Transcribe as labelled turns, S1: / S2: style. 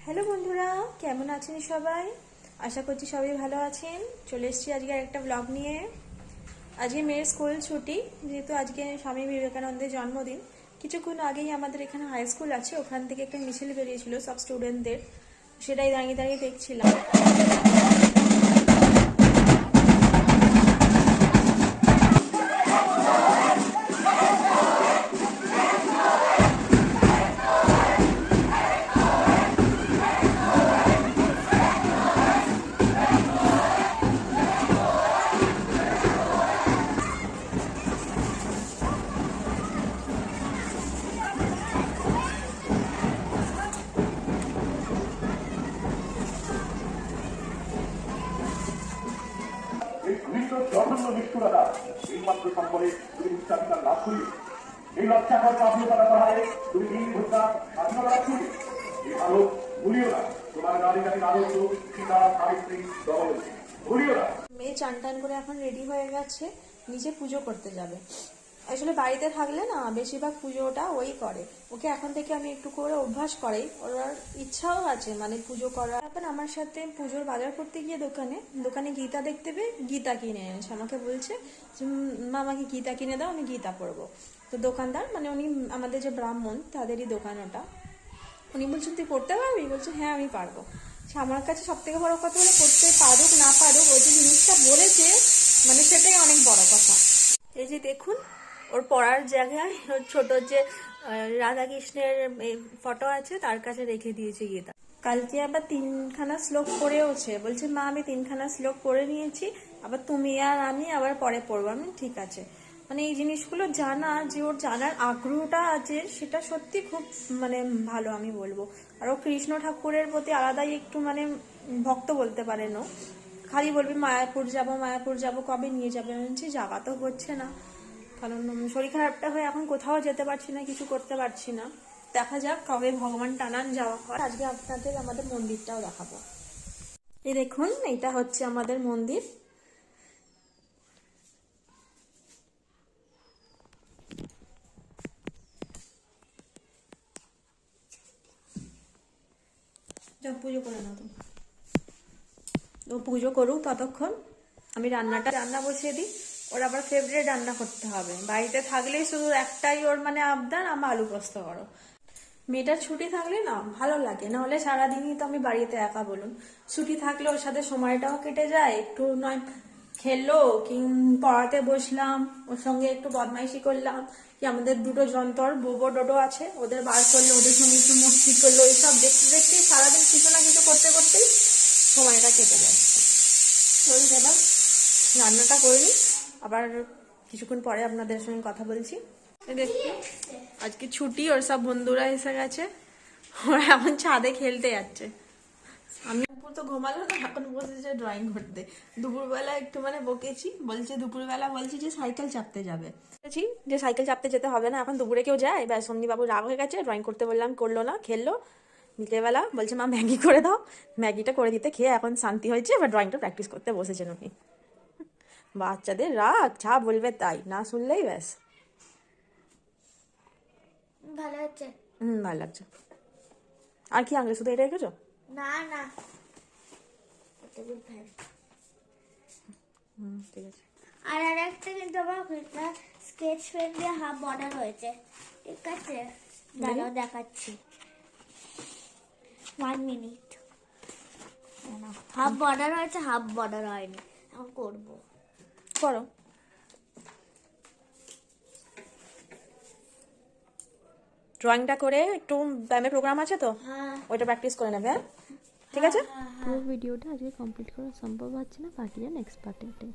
S1: Hello বন্ধুরা, কেমন আছেন সবাই? আশা করছি সবাই ভালো আছেন। চলে এসেছি আজকে একটা ব্লগ নিয়ে। আজকে মেয়ের স্কুল ছুটি, যেহেতু আজকে স্বামী বিবেকানন্দের জন্মদিন। কিছুক্ষণ আগেই আমাদের এখানে হাই স্কুল আছে, ওখান থেকে একটা মিছিল বেরিয়েছিল সব স্টুডেন্টদের, সেটাই দাঁড়িয়ে দাঁড়িয়ে দেখছিলাম।
S2: জঘন্য নিষ্ঠুরতা এইমাত্র সম্পর্কে তুমি উচ্চাধিকার লাভ করিবে। এই লজ্জাকর স্বাধীনতা পাহাড়ে তুমি দিন ভোটটা স্বাধীনতা লাভ করিবে। এই আলো ভুলিও না, তোমার নারী জাতির আদর্শ সীতা সাবিত্রী দময়ন্তী ভুলিও না।
S1: মেয়ে চান টান করে এখন রেডি হয়ে গেছে, নিচে পুজো করতে যাবে। আসলে বাড়িতে থাকলে না বেশিরভাগ পুজোটা ওই করে, ওকে এখন থেকে আমি একটু করে অভ্যাস করাই। ওর ইচ্ছাও আছে মানে পুজো করার। এখন আমার সাথে পুজোর বাজার করতে গিয়ে দোকানে গীতা দেখতে পেয়ে গীতা কিনে এনেছে। আমাকে বলছে যে মা আমাকে গীতা কিনে দাও, আমি গীতা পড়বো। তো দোকানদার মানে উনি আমাদের যে ব্রাহ্মণ তাদেরই দোকান ওটা, উনি বলছেন তুই পড়তে পারবি? বলছে হ্যাঁ আমি পারবো। আমার কাছে সব থেকে বড় কথা হলো পড়তে পারুক না পারুক, ওই যে জিনিসটা বলেছে মানে সেটাই অনেক বড় কথা। এই যে দেখুন ওর পড়ার জায়গায় ওর ছোট যে রাধাকৃষ্ণের ফটো আছে তার কাছে রেখে দিয়েছে গীতা। কালকে আবার 3খানা শ্লোক পড়েওছে, বলছে মা আমি 3খানা শ্লোক পড়ে নিয়েছি, আবার তুমি আর আমি আবার পরে পড়বো। আমি ঠিক আছে। মানে এই জিনিসগুলো জানা, যে ওর জানার আগ্রহটা আছে সেটা সত্যি খুব মানে ভালো আমি বলবো। আর ও কৃষ্ণ ঠাকুরের প্রতি আলাদাই একটু মানে ভক্ত বলতে পারেন। ও খালি বলবি মায়াপুর যাব মায়াপুর যাব, কবে নিয়ে যাবে? বলছি যাওয়া তো হচ্ছে না, কারণ শরীর খারাপটা হয়ে এখন কোথাও যেতে পারছি না, কিছু করতে পারছি না। দেখা যাক কবে ভগবান টানান যাওয়া হয়। আজকে আপনাদের আমাদের মন্দিরটাও দেখাবো। এই দেখুন এটা হচ্ছে আমাদের মন্দির। যাও পুজো করে নাও তুমি। ও পুজো করুক, ততক্ষণ আমি রান্না বসিয়ে দিই। ওর আবার ফেভারিট রান্না করতে হবে। বাড়িতে থাকলেই শুধু একটাই ওর মানে আবদার, আমার আলু পোস্ত করো। মেয়েটার ছুটি থাকলে না ভালো লাগে, নাহলে সারাদিনই তো আমি বাড়িতে একা। বলুন, ছুটি থাকলে ওর সাথে সময়টাও কেটে যায়, একটু নয় খেললো কি পড়াতে বসলাম, ওর সঙ্গে একটু বদমাইশি করলাম, কি আমাদের দুটো যন্তর বোবো ডোডো আছে, ওদের বার করলো, ওদের সঙ্গে একটু মস্তি করলো, এইসব দেখতে দেখতে সারাদিন কিছু না কিছু করতে করতেই সময়টা কেটে যাচ্ছে। চলুন ম্যাডাম রান্নাটা করে নিই, আবার কিছুক্ষণ পরে আপনাদের সঙ্গে কথা বলছি। দেখতে আজকে ছুটি, ওর সব বন্ধুরা এসে গেছে, ওরা এখন ছাদে খেলতে যাচ্ছে। আমি উপর তো ঘুমালো না, এখন বসেছে ড্রয়িং করতে। দুপুরবেলা একটু মানে বকেছি, বলছে দুপুরবেলা বলছি যে সাইকেল চাপতে যাবে, বলছি যে সাইকেল চাপতে যেতে হবে না, এখন দুপুরে কেউ যায়? ব্যাস অমনি বাবু রাগ হয়ে গেছে, ড্রয়িং করতে বললাম করলো না, খেললো। বিকেলবেলা বলছে মা ম্যাগি করে দাও, ম্যাগিটা করে দিতে খেয়ে এখন শান্তি হয়েছে, এবার ড্রয়িংটা প্র্যাকটিস করতে বসেছেন উনি। বাচ্চাদের রাগ যা বলবে তাই, না শুনলেই ব্যাস।
S3: ভালো হচ্ছে।
S1: ভালো লাগছে। আর কি আনলে? শুধু এটা রেখেছো?
S3: না না, ঠিক
S1: আছে।
S3: আর একটা কিন্তু আমার স্কেচ পেন দিয়ে হাফ বর্ডার হয়েছে, ঠিক আছে? দাঁড়াও দেখাচ্ছি, 1 মিনিট। হাফ বর্ডার হয়েছে, হাফ বর্ডার হয়নি, এখন করবো।
S1: করো। ড্রয়িংটা করে একটু ব্যায়ামের প্রোগ্রাম আছে তো,
S3: হ্যাঁ
S1: ওইটা প্র্যাকটিস করে নেবে। ঠিক আছে।
S4: পুরো ভিডিওটা আজকে কমপ্লিট করা সম্ভব হচ্ছে না, বাকিটা নেক্সট পার্টে।